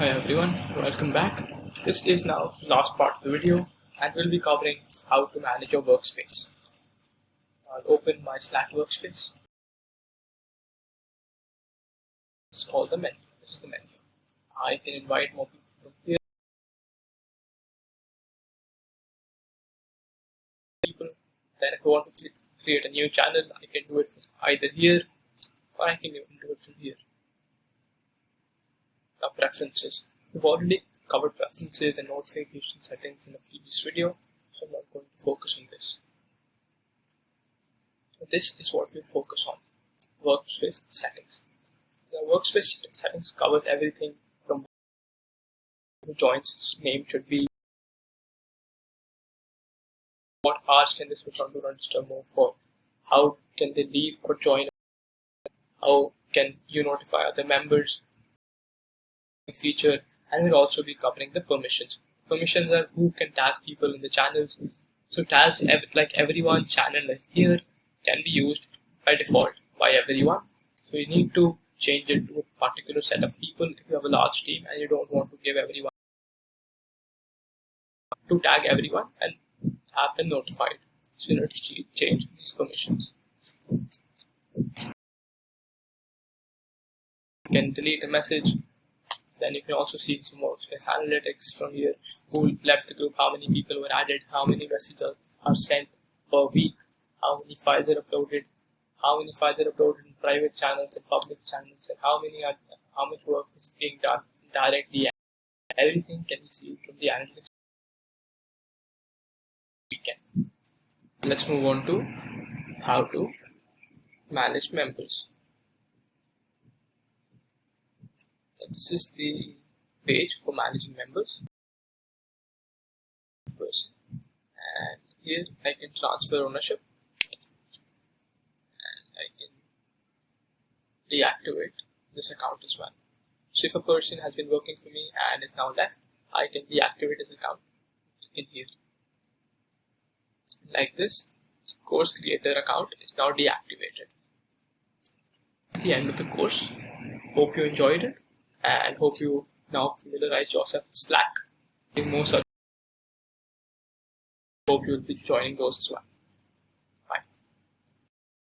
Hi everyone, welcome back. This is now the last part of the video and we'll be covering how to manage your workspace. I'll open my Slack workspace. It's called the menu. This is the menu. I can invite more people from here. Then if I want to create a new channel, I can do it from either here or I can even do it from here. Now preferences. We've already covered preferences and notification settings in a previous video, so I'm not going to focus on this. So this is what we'll focus on, workspace settings. Now workspace settings covers everything from who joins, name should be, what hours can they switch on to register more for, how can they leave or join, how can you notify other members, feature, and we'll also be covering the permissions. Permissions are who can tag people in the channels. So tags like everyone channel like here can be used by default by everyone. So you need to change it to a particular set of people if you have a large team and you don't want to give everyone to tag everyone and have them notified. So you need to change these permissions. You can delete a message. Then you can also see some workspace analytics from here, who left the group, how many people were added, how many messages are sent per week, how many files are uploaded, in private channels and public channels, and how much work is being done directly. Everything can be seen from the analytics. Let's move on to how to manage members. This is the page for managing members. And here I can transfer ownership and I can deactivate this account as well. So if a person has been working for me and is now left, I can deactivate his account in here. Like this, course creator account is now deactivated. At the end of the course, hope you enjoyed it. And hope you now familiarize yourself with Slack. Hope you will be joining those as well.